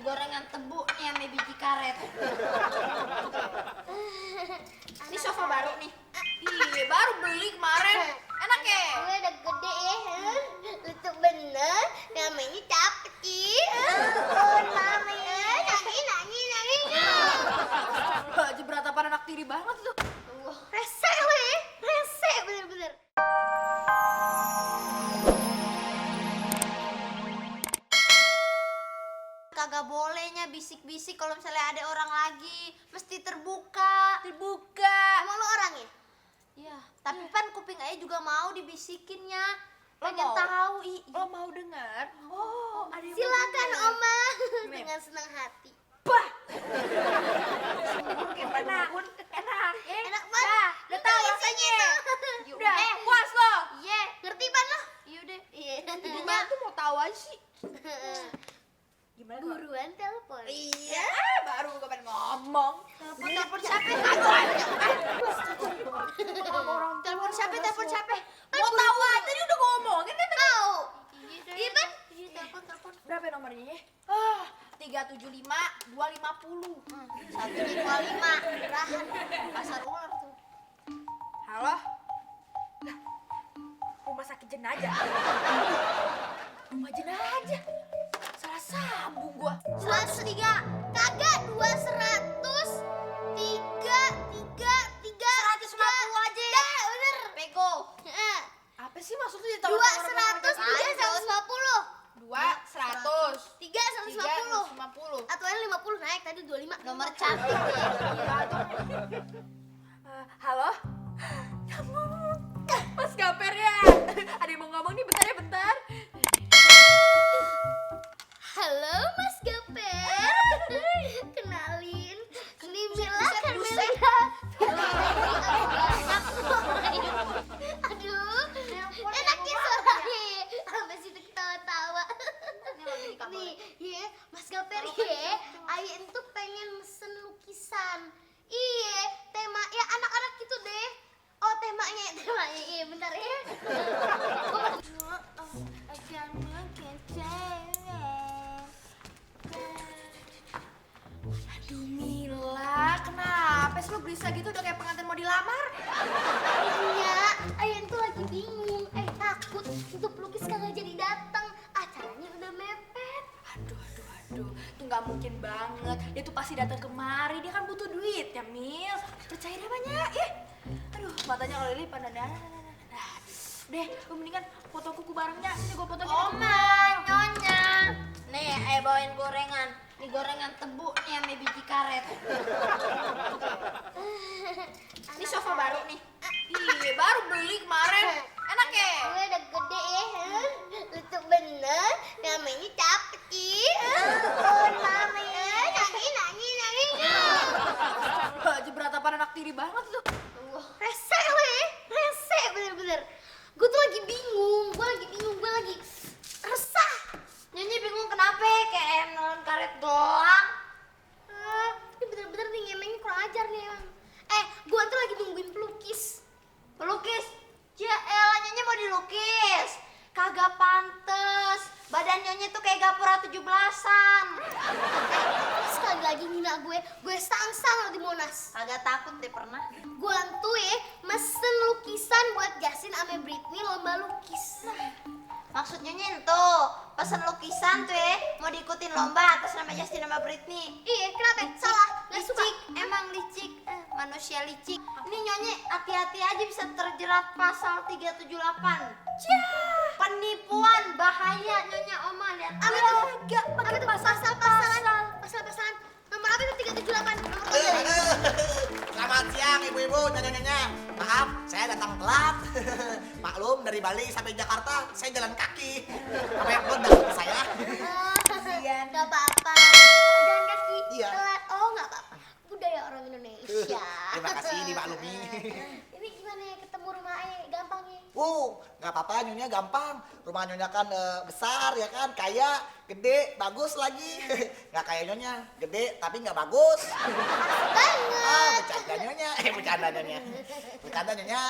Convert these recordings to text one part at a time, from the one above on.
gorengan tebu nih sama biji karet. Ini sofa baru nih. Ih, baru beli kemarin. Enak ya? Gue udah gede ya. Lucu bener. Namanya capek sih. Mama ya. Nangis. Jebratapan anak tiri banget lu. Rese weh. Rese bener-bener. Kagak bolehnya bisik-bisik kalau misalnya ada orang lagi. Mesti terbuka. Terbuka. Emang lo orang ya? Iya, tapi kan kuping Ayah juga mau dibisikinnya. Lo Pengen mau? tahu. Lo mau dengar? Oh, ada yang Silakan mau dengar. Oma. Nih. Dengan senang hati. Bah. Kayak penakut, enak. Enak banget. Udah tahu rasanya. Yuk, Udah, puas lo. Iya. Ngerti pan lo? Iya deh. Iya. Gimana tuh mau tahu aja sih? Gimana tuh? Buruan telepon. Iya, baru gue pengen ngomong. Telepon siapa? Telepon siapa? Mau tahu aja, tadi udah ngomongin kan? Tahu. Iya Pan. Iya, telepon. Berapa nomornya? 375 250. 125. Murahan. Pasar ular tuh. Halo? Lah, rumah sakit jenazah. Rumah jenazah. Salah sambung gua. 103. Kagak 200. 150 aja. Ya, bener. Pego. Heeh. Apa sih maksudnya tahu 200, 2 100 3 150. 3 150. 150. Atau yang 50 naik tadi 25. Nomor cantik ya. Halo? Kamu Mas Gaper ya? Ada yang mau ngomong nih, bentar ya, bentar. Halo Mas Gaper. Kenalin. Ini Mila kan Mila. Aduh. Enaknya suaranya. Sampai situ ketawa-tawa. Nih, ya, Mas Gaper ya. Ayah itu pengen mesen lukisan. Iya, tema ya anak-anak gitu deh. Oh, temanya. Iya, bentar ya. Aduh Mila, kenapa sih lo gelisah gitu udah kayak pengantin mau dilamar? Iya, ayah tuh lagi bingung. Takut untuk pelukis kagak jadi datang. Acaranya udah mepet. Aduh, itu nggak mungkin banget. Dia tuh pasti datang kemari, dia kan butuh duit ya Mil. Percaya deh banyak ya. Aduh, matanya kalau lipat deh, lu mendingan foto kuku barengnya. Ini gue foto Nyonya. Nih, bawain gorengan. Ini gorengan tebu nih sama biji karet. Ini sofa baru nih. Ih, baru beli kemarin. Enak ya? Gue udah gede ya. Lucu bener. Namanya capek sih. Mama ya. Nangis. Jebratapan anak tiri banget lu. Rese weh. Rese bener-bener. Gue tuh lagi bingung. Gue lagi resah. Nyanyi bingung kenapa? Kayak nelen karet doang. Ini bener-bener nih ngemengnya kurang ajar nih emang. Gue tuh lagi nungguin pelukis. Pelukis? Ya elah, Nyonya mau dilukis. Kagak pantes. Badan Nyonya tuh kayak gapura 17-an. Sekali lagi ngina gue sang-sang lo di Monas. Kagak takut deh pernah. Gue tuh mesen lukisan buat Justin sama Britney lomba lukis. Maksudnya Nyonya pesen lukisan tuh mau diikutin lomba atas nama Justin sama Britney. Iya, kenapa? Salah. Gak suka. Licik, emang licik. Manusia licik. Ini Nyonya hati-hati aja bisa terjerat pasal 378. Penipuan, bahaya Nyonya Oma, lihat. Apa tuh? Apa tuh? Pasal-pasalan. Nomor apa itu 378? Nomor apa? Selamat siang ibu-ibu, nyonya-nyonya. Maaf, saya datang telat. Maklum dari Bali sampai Jakarta, saya jalan kaki. Apa yang belum datang ke saya? Gak apa-apa. Jalan kaki. Iya. Telat. Oh, gak apa-apa. Budaya orang Indonesia. Terima kasih dimaklumi. Ini gimana ya ketemu rumah ayah? Gampang ya? Nggak apa-apa nyonya gampang. Rumah nyonya kan besar ya kan, kaya, gede, bagus lagi. Nggak kayak nyonya, gede tapi nggak bagus. Banget. Bercanda nyonya, bercanda nyonya. Bercanda nyonya.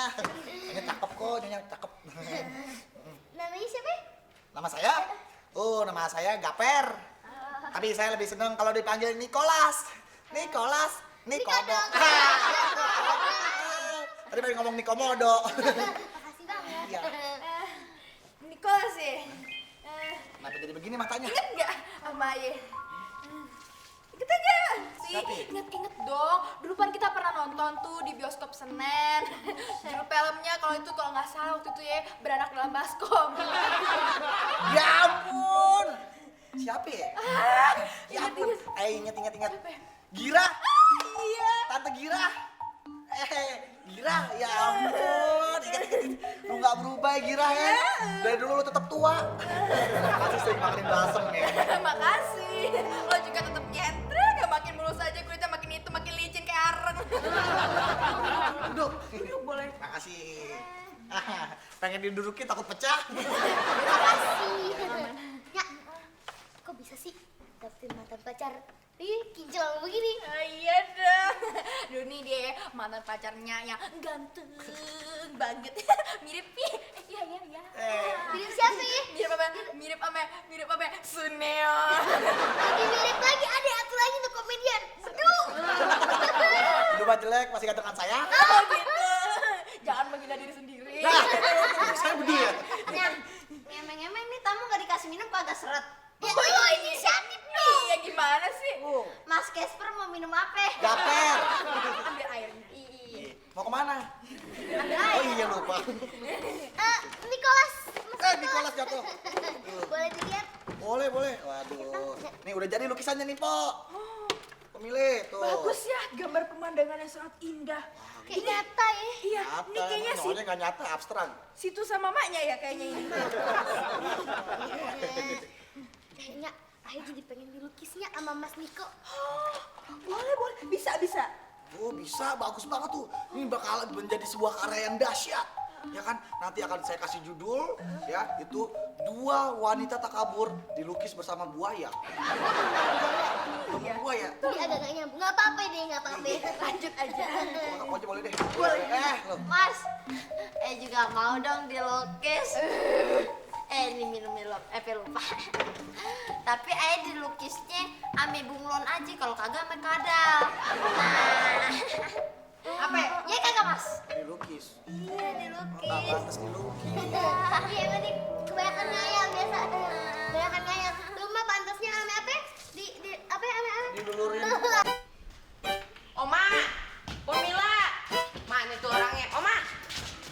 Nyonya cakep kok, nyonya cakep. Namanya siapa? Nama saya? Nama saya Gaper. Tapi saya lebih seneng kalau dipanggil Nicholas. Nikodok. Tadi baru ngomong Nikomodo. Makasih banget. Iya. Nicholas ya. Kenapa jadi begini matanya? Ingat nggak sama Ayah? Ingat aja sih, Tapi? inget dong. Dulu kan kita pernah nonton tuh di bioskop Senen. Judul filmnya kalau nggak salah waktu itu ya Beranak dalam Baskom. Ya ampun. Siapa ya? Ya ampun. Ingat. Siapa ya? Gira. Iya. Tante Gira. Gira, ya ampun. Ingat. Lu nggak berubah ya Gira ya. Dari dulu lu tetap tua. Masih sering makan balsem ya. Makasih. Lo juga tetap nyentrek, gak makin mulus aja kulitnya makin itu makin licin kayak areng. Duduk. Duduk boleh. Makasih. Pengen didudukin takut pecah. Makasih. Ya, kok bisa sih dapetin mantan pacar? Kinclong begini. Iya dong. Duh nih dia mantan pacarnya yang ganteng banget. Mirip nih. Iya. Mirip siapa ya? Mirip apa? Suneo. Lebih mirip lagi, ada satu lagi tuh komedian. Aduh. Lu mah jelek masih gantengan saya. Oh gitu. Jangan menghina diri sendiri. Nah, saya berdua ya. Ngemeng-ngemeng nih tamu gak dikasih minum kagak seret. Ya lo inisiatif dong. Iya gimana sih? Mas Casper mau minum apa? Gaper. Ambil airnya. Iya. Mau kemana? Ambil Oh air. iya lupa. Nicholas. Mas Nicholas jatuh. Boleh dilihat? Boleh. Waduh. Nih udah jadi lukisannya nih, Po. Pemilih tuh. Bagus ya, gambar pemandangan yang sangat indah. Kayak nyata ya. Iya, Nyata, ini kayaknya emang soalnya nggak nyata, abstrak. situ sama maknya ya kayaknya ini. Kayaknya Ayu jadi pengen dilukisnya sama Mas Niko. Boleh, bisa. Oh bisa, bagus banget tuh. Ini bakal menjadi sebuah karya yang dahsyat. Ya kan, nanti akan saya kasih judul, ya, itu 2 wanita takabur dilukis bersama buaya. Buaya. Tapi agak gak nyambung. Gak apa-apa deh, gak apa-apa. Lanjut aja. Oh, boleh deh. Boleh. Loh. Mas, juga mau dong dilukis. Ini minum lupa. Tapi dilukisnya ame bunglon aja, kalau kagak ame kadal. Apa? Ya kagak Mas? Dilukis. Iya dilukis. Nggak pantas dilukis. Iya berarti kebanyakan ngayal biasa. Kebanyakan ngayal. Lu mah pantasnya ame apa? Di apa ame? Dilulurin. Oma, Pomila, mana tuh orangnya? Oma,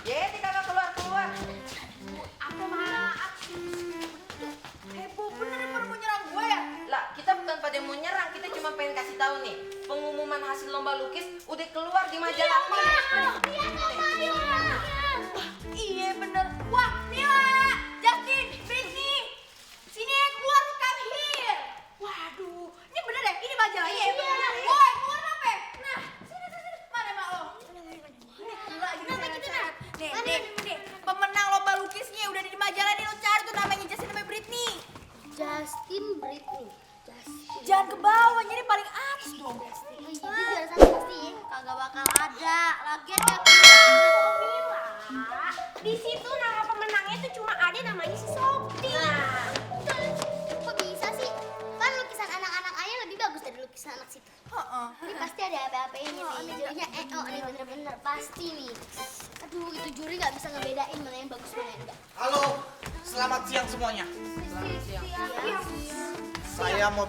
Yeti kagak keluar. Apa maaf? Heboh bener ya pada mau nyerang gue ya? Lah, kita bukan pada mau nyerang, kita cuma pengen kasih tahu nih, pengumuman hasil lomba lukis udah keluar di majalah ini. Iya bener. Wah, Mila, Justin, Britney, sini keluar come here. Waduh, ini bener deh, ini majalahnya ya. Woi, keluar apa? Nah, sini. Mana mak lo? Nih, gila gitu sehat. Nih, pemenang lomba lukisnya udah di majalah nih, lo cari tuh namanya Justin sama Britney. Justin Britney. Jangan ke bawah, jadi paling atas dong. Jadi juara satu pasti ya. Kagak bakal ada. Lagian gak Di situ nama pemenangnya tuh cuma ada namanya si Sophie. Kok bisa sih? Kan lukisan anak-anak Ayah lebih bagus dari lukisan anak situ. Ini pasti ada apa-apanya nih. Jurinya nih bener-bener pasti nih. Aduh, itu juri nggak bisa ngebedain mana yang bagus mana yang enggak. Halo, selamat siang semuanya. Saya mau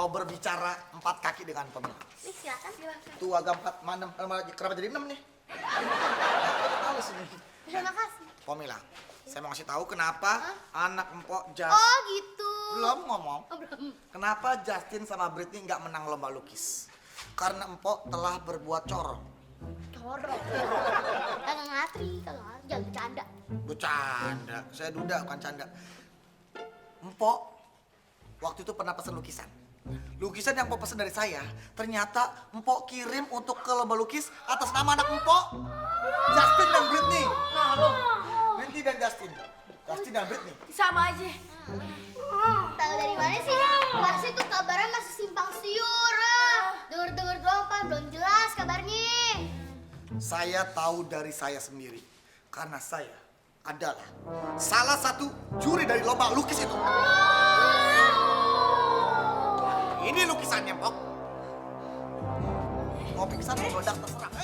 berbicara 4 kaki dengan Pemila. Silakan. Tuh agak 4, mana kenapa jadi 6 nih? Tahu sini. Terima kasih. Pemila, saya mau kasih tahu kenapa anak empok Oh gitu. belum ngomong. Oh, belum. Kenapa Justin sama Britney nggak menang lomba lukis? Karena empok telah berbuat corong. Corong. Kagak ngatri. Jangan bercanda. Bercanda, saya duda bukan canda. Empok waktu itu pernah pesen lukisan. Lukisan yang empok pesen dari saya, ternyata empok kirim untuk ke lomba lukis atas nama anak empok, Justin dan Britney. Nah, lo. Britney dan Justin dan Britney. Sama aja. Tahu dari mana sih? Pasti tuh kabarnya masih simpang siur. Dengar doang Pak, belum jelas kabarnya. Saya tahu dari saya sendiri, karena saya adalah salah satu juri dari lomba lukis itu. Ini lukisannya, Pok. Mau pingsan, mau meledak, terserah.